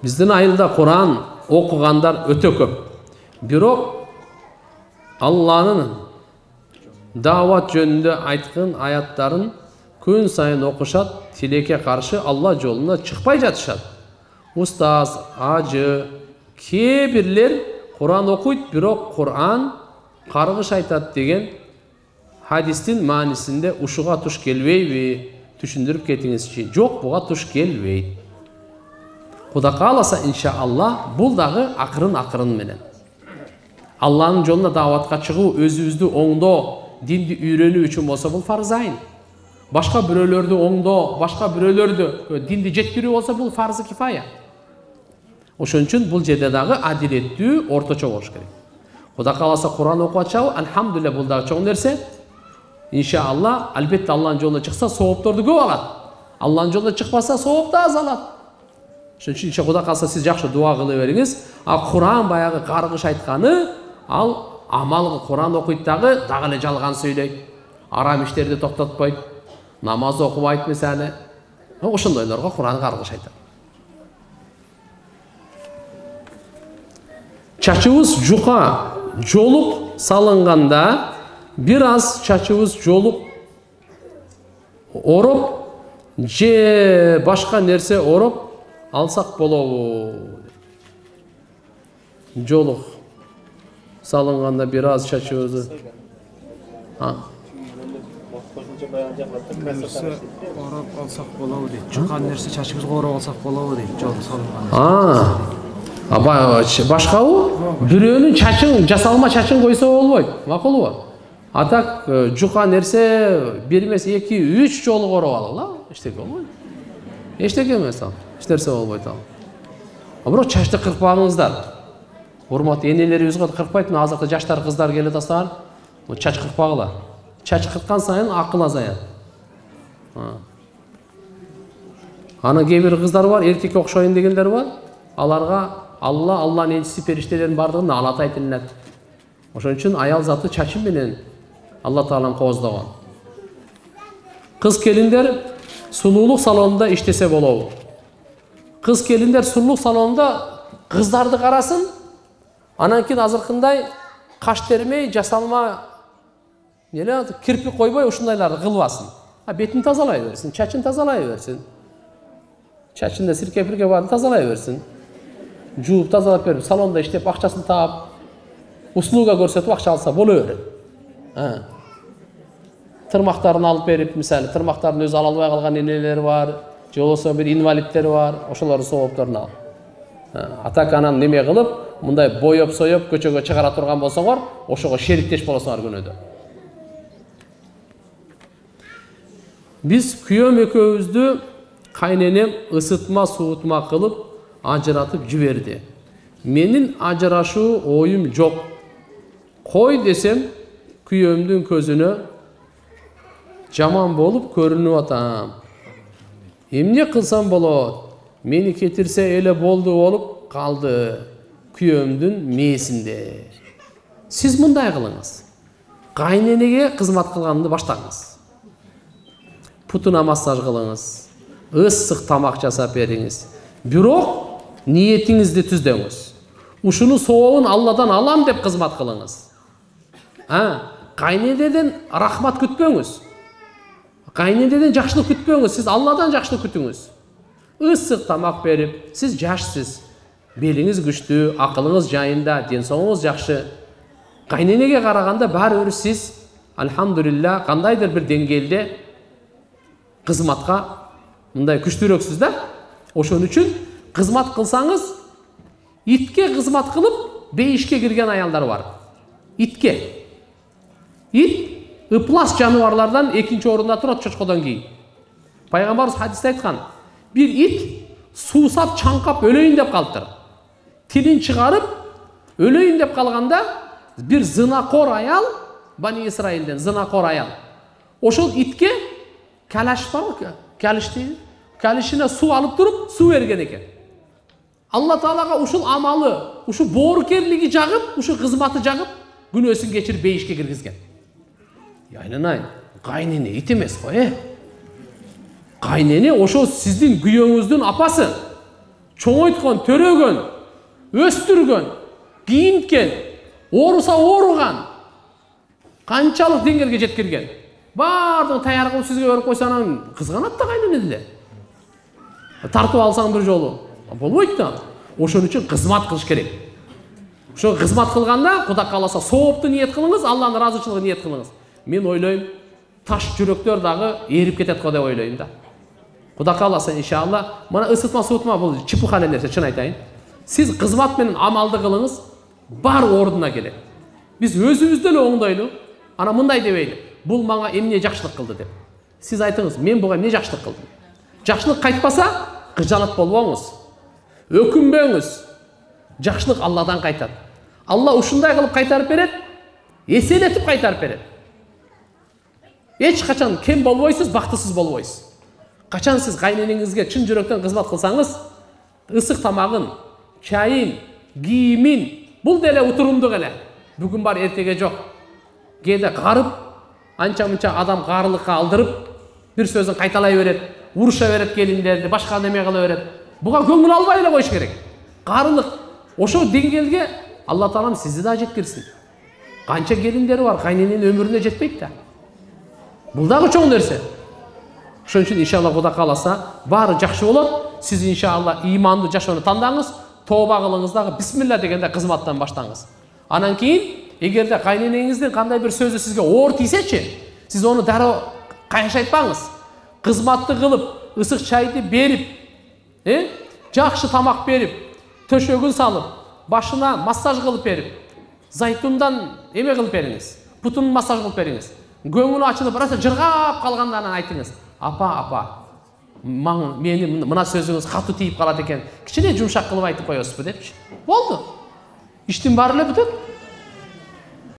Биздин айылда Кур'ан окугандар өтө көп. Бирок Алланын дават жөнүндө айткан аяттарын күн сайын окушат, тилекке каршы Алла жолуна чыкпай жатышат. Устаз, ажы, кээ бирлер Кур'ан окуйт, бирок Кур'ан каргыш айтат деген хадистин маанисинде ушуга туш келбейби? Түшүндүрүп кетиңизчи. Жок, буга туш келбейт. Куда кааласа иншалла бул дагы акырын менен. Алланын жолуна даватка чыгуу, өзүбүздү оңдоо, динди үйрөнүү үчүн болсо бул фарз айын. Башка бирөөлөрдү оңдоо, башка бирөөлөрдү динди жеткирүү болсо бул фарз кифая. Ошон үчүн бул жерде дагы адилеттүү, орточо болуш керек. Куда кааласа Кур'ан окуп атышабы, алхамдулилля, бул дагы чоң нерсе. Иншалла, албетте Алланын жолуна чыкса, соопторду көп алат. Алланын жолуна чыкпаса, сооп да аз алат. Ошон үчүн Куда каалса сиз жакшы дуа кыла бериңиз. Кур'ан баягы каргыш айтканы, ал амал Кур'ан окуйт дагы эле жалган сүйлөйт. Арам иштерди токтотпойт. Намаз окубайт мисалы. Ошондойлорго Кур'ан каргыш айтат. Чачыбыз жука, жолук салынганда бир аз чачыбыз жолук ороп же башка нерсе ороп алсак болобу? Жолук салынганда бир аз чачыбызды ороп алсак болобу дейт. Жукан нерсе чачыбызга ороп алсак болобу дейт. Жолук салынганда. Башкабы? Бирөөнүн чачын, жасалма чачын койсо болбойт. Макулбу? Атак жука нерсе 1 эмес 2-3 жолу ороп алгыла, эчтеке болбойт. Эчтеке эмес ал. Эч нерсе болбойт ал. Бирок чачты кырпагыңыздар. Урматтуу энелерибиз кырпайт, азыркы жаштар кыздар келе тастаган. Чач кырпагыла. Чач кыркан сайын акыл азаят. Ана кээ бир кыздар бар, эркекке окшойн дегендер бар. Аларга Алланын элчиси, периштелердин бардыгын Алатай тилинет. Ошон үчүн аял заты чачы менен Алла Таалам кооздогон. Кыз келиндер сулуулук салонунда иштесе болобу? Кыз келиндер сулуулук салонунда кыздарды карасын, анан кийин азыркындай каш термей, жасалма кирпик койбой ушундайларды кылбасын. Бетин тазалай берсин, чачын тазалай берсин. Чачында сирке-пирке барын тазалай берсин. Жууп тазалап берип, салонда иштеп, акчасын таап, услуга көрсөтүп акча алса боло берет. Тырмактарын алып берип, мисалы, тырмактарын өзү ала албай калган энелер бар, же болбосо бир инвалидтер бар, ошолордун соопторун ал. Атак анан неме кылып, мындай боёп-соёп көчөгө чыгара турган болсоңор, ошого шериктеш болосуңар күнөөдө. Биз күйөөм экөөбүздү кайненем ысытма суутма кылып ажыратып жиберди. Менин ажырашуу оюм жок. Кой десем, күйөөмдүн көзүнө жаман болуп көрүнүп атам. Эмне кылсам болот? Мени кетирсе эле болду болуп калды күйөөмдүн мээсинде. Сиз мындай кылыңыз. Кайненеге кызмат кылганды баштаңыз. Путуна массаж кылыңыз. Ысык тамак жасап бериңиз. Бирок ниетиңизди түздөңүз. Ушуну сообун Алладан алам деп кызмат кылыңыз. Кайненеден рахмат күтпөңүз. Кайненеден жакшылык күтпөңүз. Сиз Алладан жакшылык күтүңүз. Ысык тамак берип, сиз жашсыз. Белиңиз күчтүү, акылыңыз жайында, ден соолугуңуз жакшы. Кайненеге караганда баары бир сиз алхамдулилла кандайдыр бир деңгээлде кызматка мындай күчтүүрөксүз да. Ошон үчүн кызмат кылсаңыз, итке кызмат кылып, бейишке кирген аялдар бар. Итке. Ит ыплас жаныбарлардан экинчи орунда турат чочкодон кийин. Пайгамбарыбыз хадисте айткан, бир ит суусап, чаңкап өлөйүн деп калыптыр. Тилин чыгарып, өлөйүн деп калганда, бир зынакор аял, Бани Исраилден зынакор аял. Ошол итке калаш барбы? Калишти, калишине суу алып туруп, суу берген экен. Алла Таалага ушул амалы, ушу боорукерлиги жагып, ушу кызматы жагып, күнөөсүн кечирип бейишке киргизген. Айнанай, кайнене ит эмес го, Кайнене ошол сиздин күйөөңүздүн апасы. чоңойткон, төрөгөн, өстүргөн, кийинткен, ооруса ооруган, канчалык деңгээлге жеткирген. Бардыгын таяр кылып сизге берип койсо анан кызганат да кайнене деле. Тартып алсаң бир жолу болбойт да. Ошон үчүн кызмат кылыш керек. Ошо кызмат кылганда Кудай кааласа соопту ниет кылыңыз, Алланын ыраазычылыгын ниет кылыңыз. Мен ойлойм, таш жүрөктөр дагы эрип кетет го деп ойлойм да. Кудай кааласа иншалла, мына ысытма суутма бул чепуха нерсе, чын айтайын. Сиз кызмат менен амалды кылыңыз, бар ордуна келет. Биз өзүбүздү эле оңдойлу. Ана мындай дебейли. Бул мага эмне жакшылык кылды деп. Сиз айтыңыз, мен буга эмне жакшылык кылдым? Жакшылык кайтпаса, кыжалат болбоңуз. Өкүнбөңүз. Жакшылык Алладан кайтат. Алла ушундай кылып кайтарып берет, эселетип кайтарып берет. Эч качан кем болбойсуз, бактысыз болбойсуз. Качан сиз кайненеңизге чын жүрөктөн кызмат кылсаңыз, ысык тамагын, чайын, кийимин, бул деле утурумдук эле. Бүгүн бар, эртеге жок. Кээде карып, анча-мынча адам каарылыкка алдырып, бир сөзүн кайталай берет, уруша берет келиндерди, башка неме кыла берет. Буга көңүл албай эле коюш керек. Каарылык. Ошо деңгээлге Алла Таалам сизди да жеткирсин. Канча келиндери бар, кайнененин өмүрүнө жетпейт да. Бул дагы чоң нерсе. Ошон үчүн иншалла Кудай кааласа, баары жакшы болот. Сиз иншалла имандуу жашоону тандаңыз, тооба кылыңыз дагы бисмилла дегенде кызматтан баштаңыз. Анан кийин эгерде кайненеңиздин кандай бир сөзү сизге оор тийсечи, сиз ону дароо кайшайтпаңыз. Кызматты кылып, ысык чайды берип, жакшы тамак берип, төшөгүн салып, башына массаж кылып берип, зайтундан эме кылып бериңиз, бутун массаж кылып бериңиз. Көңүлү ачылып, раса жыргап калганда анан айтыңыз: апа, мени мына сөзүңүз катуу тийип калат экен, кичине жумшак кылып айтып коесузбу депчи. Болду. Иштин баары эле бүтөт.